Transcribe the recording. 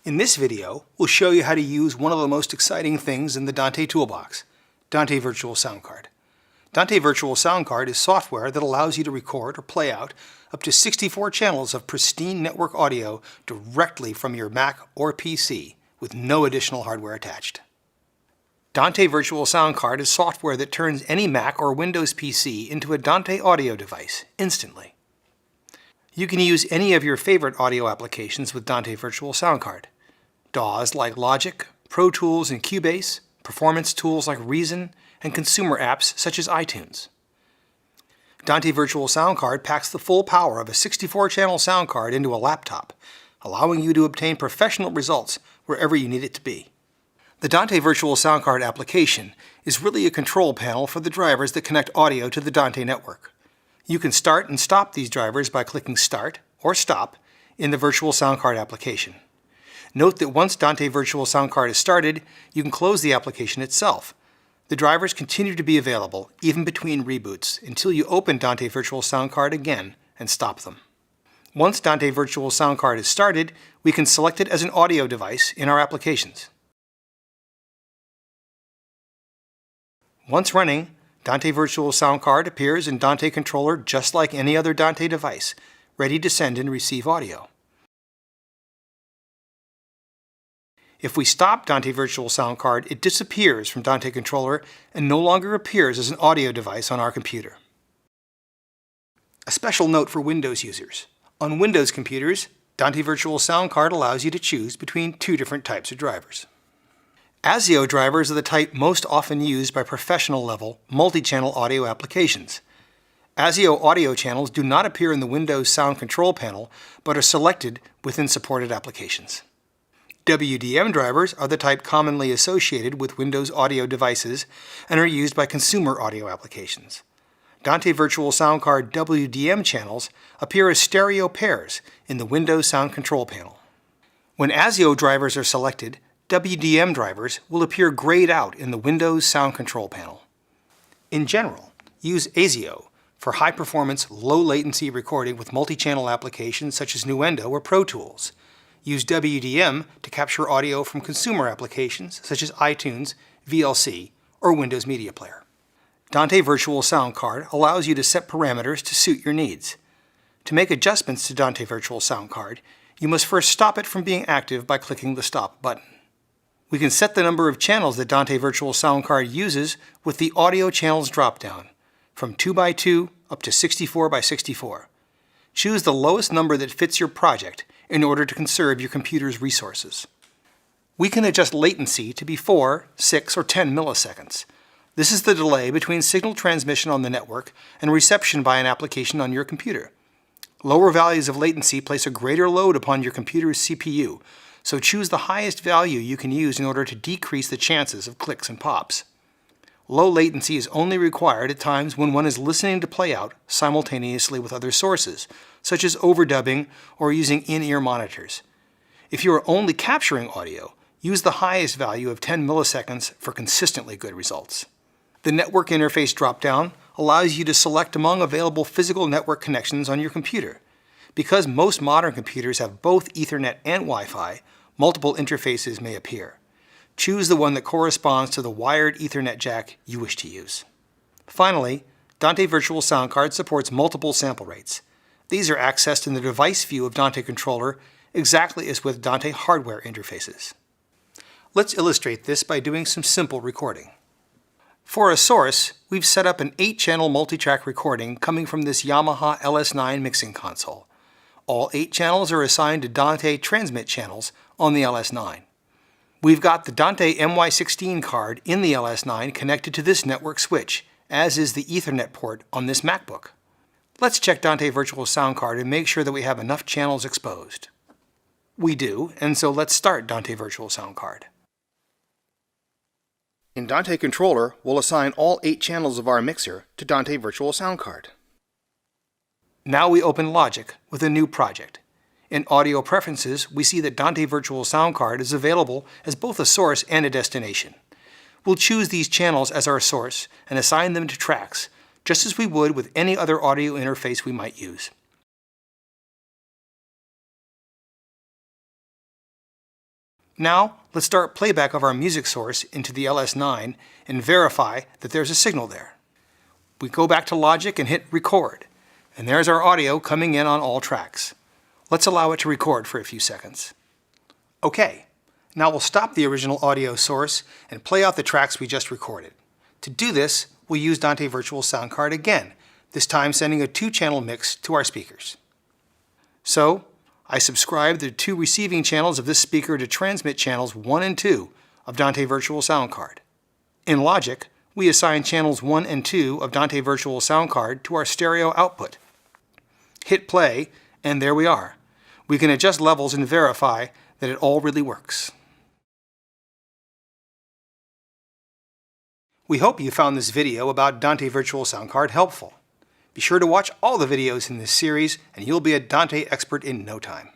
In this video, we'll show you how to use one of the most exciting things in the Dante toolbox, Dante Virtual Sound Card. Dante Virtual Sound Card is software that allows you to record or play out up to 64 channels of pristine network audio directly from your Mac or PC with no additional hardware attached. Dante Virtual Sound Card is software that turns any Mac or Windows PC into a Dante audio device instantly. You can use any of your favorite audio applications with Dante Virtual Sound Card. DAWs like Logic, Pro Tools and Cubase, performance tools like Reason, and consumer apps such as iTunes. Dante Virtual Sound Card packs the full power of a 64-channel sound card into a laptop, allowing you to obtain professional results wherever you need it to be. The Dante Virtual Sound Card application is really a control panel for the drivers that connect audio to the Dante network. You can start and stop these drivers by clicking Start or Stop in the Virtual Sound Card application. Note that once Dante Virtual Sound Card is started, you can close the application itself. The drivers continue to be available even between reboots until you open Dante Virtual Sound Card again and stop them. Once Dante Virtual Sound Card is started, we can select it as an audio device in our applications. Once running, Dante Virtual Sound Card appears in Dante Controller just like any other Dante device, ready to send and receive audio. If we stop Dante Virtual Sound Card, it disappears from Dante Controller and no longer appears as an audio device on our computer. A special note for Windows users. On Windows computers, Dante Virtual Sound Card allows you to choose between two different types of drivers. ASIO drivers are the type most often used by professional-level, multi-channel audio applications. ASIO audio channels do not appear in the Windows Sound Control panel, but are selected within supported applications. WDM drivers are the type commonly associated with Windows audio devices and are used by consumer audio applications. Dante Virtual Sound Card WDM channels appear as stereo pairs in the Windows Sound Control panel. When ASIO drivers are selected, WDM drivers will appear grayed out in the Windows Sound Control panel. In general, use ASIO for high-performance, low-latency latency recording with multi-channel applications such as Nuendo or Pro Tools. Use WDM to capture audio from consumer applications such as iTunes, VLC, or Windows Media Player. Dante Virtual Sound Card allows you to set parameters to suit your needs. To make adjustments to Dante Virtual Sound Card, you must first stop it from being active by clicking the Stop button. We can set the number of channels that Dante Virtual Sound Card uses with the Audio Channels dropdown, from 2x2 up to 64x64. Choose the lowest number that fits your project in order to conserve your computer's resources. We can adjust latency to be 4, 6, or 10 milliseconds. This is the delay between signal transmission on the network and reception by an application on your computer. Lower values of latency place a greater load upon your computer's CPU, so choose the highest value you can use in order to decrease the chances of clicks and pops. Low latency is only required at times when one is listening to play out simultaneously with other sources, such as overdubbing or using in-ear monitors. If you are only capturing audio, use the highest value of 10 milliseconds for consistently good results. The Network Interface dropdown allows you to select among available physical network connections on your computer. Because most modern computers have both Ethernet and Wi-Fi, multiple interfaces may appear. Choose the one that corresponds to the wired Ethernet jack you wish to use. Finally, Dante Virtual Sound Card supports multiple sample rates. These are accessed in the device view of Dante Controller exactly as with Dante hardware interfaces. Let's illustrate this by doing some simple recording. For a source, we've set up an 8-channel multitrack recording coming from this Yamaha LS9 mixing console. All 8 channels are assigned to Dante transmit channels on the LS9. We've got the Dante MY16 card in the LS9 connected to this network switch, as is the Ethernet port on this MacBook. Let's check Dante Virtual Sound Card and make sure that we have enough channels exposed. We do, and so let's start Dante Virtual Sound Card. In Dante Controller, we'll assign all 8 channels of our mixer to Dante Virtual Sound Card. Now we open Logic with a new project. In Audio Preferences, we see that Dante Virtual Sound Card is available as both a source and a destination. We'll choose these channels as our source and assign them to tracks, just as we would with any other audio interface we might use. Now, let's start playback of our music source into the LS9 and verify that there's a signal there. We go back to Logic and hit Record, and there's our audio coming in on all tracks. Let's allow it to record for a few seconds. OK, now we'll stop the original audio source and play out the tracks we just recorded. To do this, we'll use Dante Virtual Sound Card again, this time sending a 2-channel mix to our speakers. So, I subscribe the 2 receiving channels of this speaker to transmit channels 1 and 2 of Dante Virtual Sound Card. In Logic, we assign channels 1 and 2 of Dante Virtual Sound Card to our stereo output. Hit play, and there we are. We can adjust levels and verify that it all really works. We hope you found this video about Dante Virtual Sound Card helpful. Be sure to watch all the videos in this series and you'll be a Dante expert in no time.